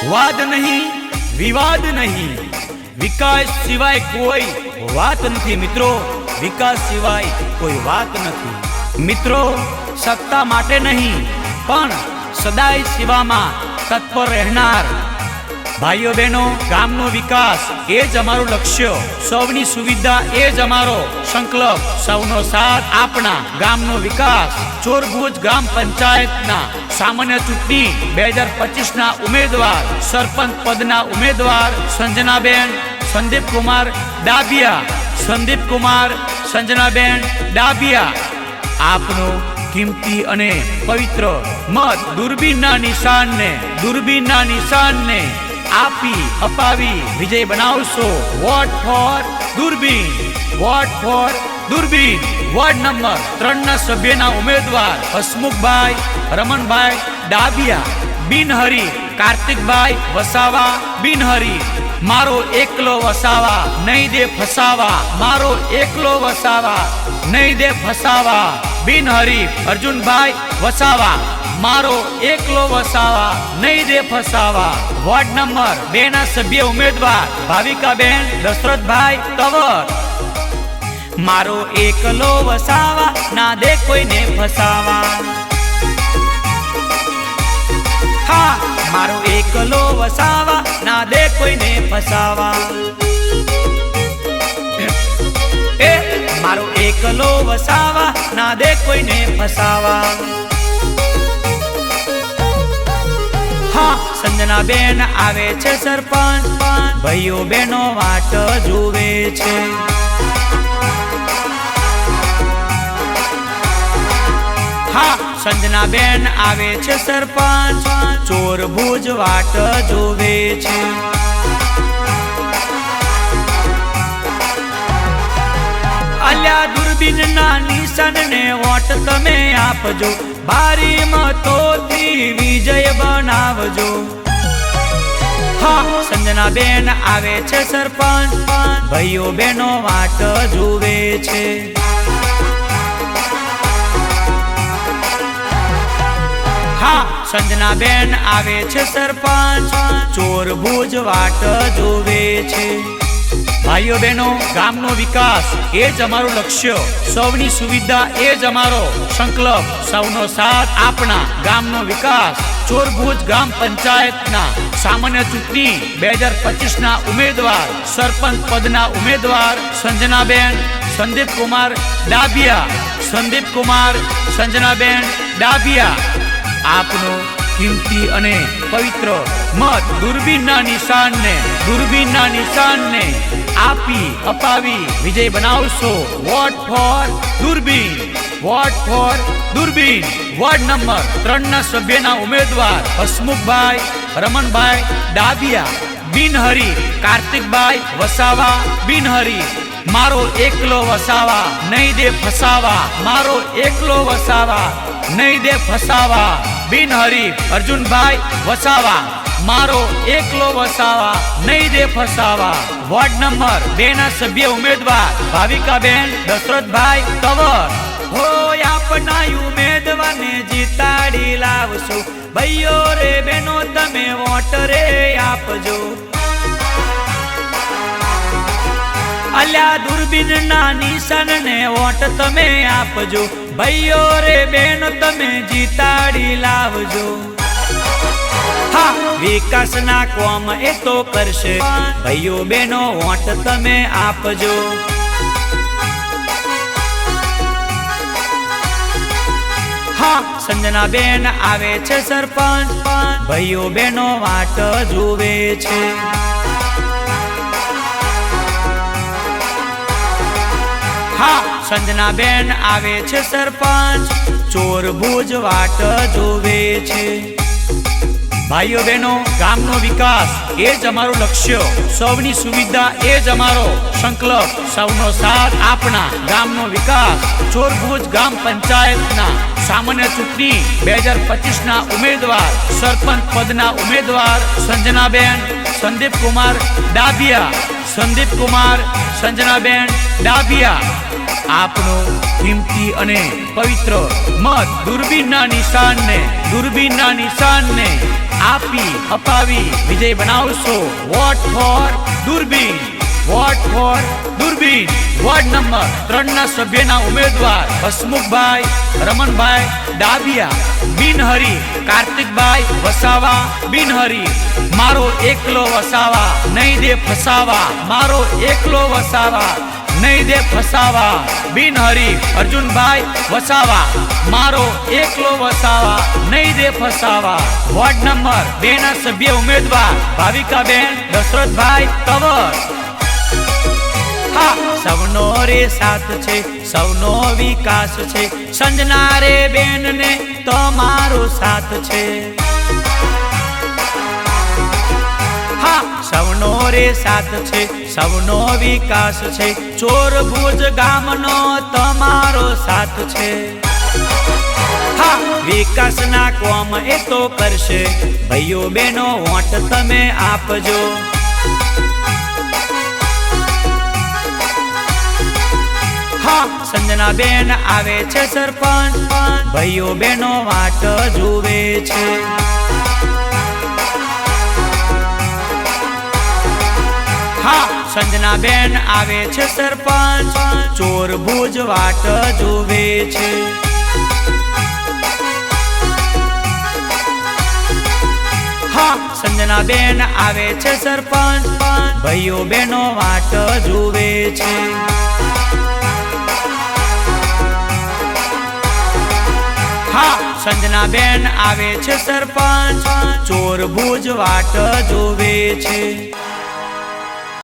वाद नहीं, विवाद नहीं, विकास सिवाय कोई बात नहीं। मित्रों, विकास सिवाय कोई बात नहीं। मित्रों, सत्ता माटे नहीं पण सदाय सेवामां तत्पर रहनार भाईओ बहनों, गामनो विकास ए ज अमारुं लक्ष्य, सौनी सुविधा ए ज अमारो संकल्प, सौनो साथ आपना गामनो विकास। चोरभुज ग्राम पंचायतना सामान्य चूंटणी 2025 ना उम्मीदवार सरपंच पदना उम्मीदवार संजनाबेन संदीप कुमार डाबिया, संदीप कुमार संजनाबेन डाबिया आपनो किमती अने पवित्र मत दूरबीनना निशान ने आपी अपावी विजय बनावशो। वोट फॉर दूरबीन, वोट फॉर दूरबीन। वार्ड नंबर 3 ना सभ्यना उम्मीदवार हसमुख भाई रमन भाई डाबिया, बिनहरी कार्तिक भाई वसावा बिनहरी। मारो एकलो वसावा नहीं दे फसावा, मारो एकलो वसावा नहीं दे फसावा बिनहरी। अर्जुन भाई वसावा, मारो एकलो वसावा नहीं दे फसावा। वार्ड नंबर 2 ना सभ्य उम्मीदवार भाविका बेन दशरथ भाई तवर, मारो एकलो वसावा ना दे कोई ने फसावा। हाँ, मारो एकलो वसावा ना दे कोई ने फसावा। मारो एकलो वसावा ना दे कोई ने फसावा। हाँ, संजना बेन आवे छे सरपंच, भाईओ बहनो वाट जुवे छे। हाँ, संजना बेन आवे छे सरपंच, चोरभुज वाट जुवे छे। अल्या दूरबीन ना निशान ने वोट तमे आपजो, भारी मतोथी विजय बनावजो। हाँ, संजना बेन आवे छे सरपंच, भाईओ बहनो वाट जुवे छे। हाँ, संजना बेन आवे छे सरपंच, चोरभुज वाट जुवे छे। भाईओ बहनों, गामनो विकास ए ज अमारुं लक्ष्य, सौनी सुविधा ए ज अमारो संकल्प, सौनो साथ आपना गामनो विकास। चोरभुज ग्राम पंचायतना सामान्य चूंटणी 2025 ना उम्मीदवार सरपंच पदना उम्मीदवार संजनाबेन संदीप कुमार डाबिया, संदीप कुमार संजनाबेन डाबिया आपनो किमती अने पवित्र मत दूरबीनना निशान ने आपी अपावी विजय बनावशो। वोट फॉर दूरबीन, वोट फॉर दूरबीन। वार्ड नंबर 3 ना सभ्यना उम्मीदवार हसमुख भाई रमन भाई डाबिया, बिनहरी कार्तिक भाई वसावा बिनहरी। मारो एकलो वसावा नहीं दे फसावा, मारो एकलो वसावा नहीं दे फसावा बिनहरी। अर्जुन भाई वसावा, मारो एकलो वसावा नहीं दे फसावा। वार्ड नंबर 2 ना सभ्य उम्मीदवार भाविका बेन दशरथ भाई तवर, हो आपना उम्मीदवार ने जीताड़ी लावशो। भाईओ रे बहनो तमे वोट रे आपजो। अल्या दूरबीन ना निशान ने वोट तमे आपजो। भाईओ रे बहनो तमे जीताड़ी लावजो। हाँ, विकास ना काम ए तो करशे, भाईओ बहनो वोट तमे आपजो। हाँ, संजना बेन आवे छे सरपंच, भाईओ बहनो वाट जुवे छे। हाँ, संजना बेन आवे छे सरपंच, चोरभुज वाट जुवे छे। भाईओ बहनों, गामनो विकास ए ज अमारुं लक्ष्य, सौनी सुविधा ए ज अमारो संकल्प, सौनो साथ आपना गामनो विकास। चोरभुज ग्राम पंचायतना सामान्य चूंटणी 2025 ना उम्मीदवार सरपंच पदना उम्मीदवार संजनाबेन संदीप कुमार डाबिया, संदीप कुमार संजनाबेन डाबिया आपनो किमती अने पवित्र मत दूरबीनना निशान ने આપી અપાવી વિજય બનાવશો. વોટ ફોર દૂરબીન, વોટ ફોર દૂરબીન. વોર્ડ નંબર 3 ના સભ્યના ઉમેદવાર હસમુખભાઈ રમણભાઈ ડાબિયા, બિનહરી કાર્તિકભાઈ વસાવા, બિનહરી. મારો એકલો વસાવા નહીં દે ફસાવા, મારો એકલો વસાવા નહીં દે ફસાવા, બિનહરી અર્જુનભાઈ વસાવા, મારો એકલો વસાવા નહીં દે ફસાવા. વોર્ડ નંબર 2 ના સભ્ય ઉમેદવાર ભાવિકાબેન દશરથભાઈ તવર. હા, સૌનો રે સાથ છે, સૌનો વિકાસ છે, સંજના રે બેન ને તમારો સાથ છે. હા, સૌનો રે સાથ છે, સૌનો વિકાસ છે, ચોર ભુજ ગામનો તમારો સાથ છે. હા, વિકાસના કોમ એ તો કરશે, ભાઈઓ બહેનો વોટ તમે આપજો. હા, સંજના બેન આવે છે સરપંચ, ભાઈઓ બહેનો વાટ જુએ છે. હા, સંજના બેન આવે છે સરપંચ, ચોર ભુજ વાટ જુએ છે. હા, સંજના બેન આવે છે સરપંચ, ભાઈઓ બહેનો વાટ જુએ છે. હા, સંજના બેન આવે છે સરપંચ, ચોર ભુજ વાટ જુએ છે.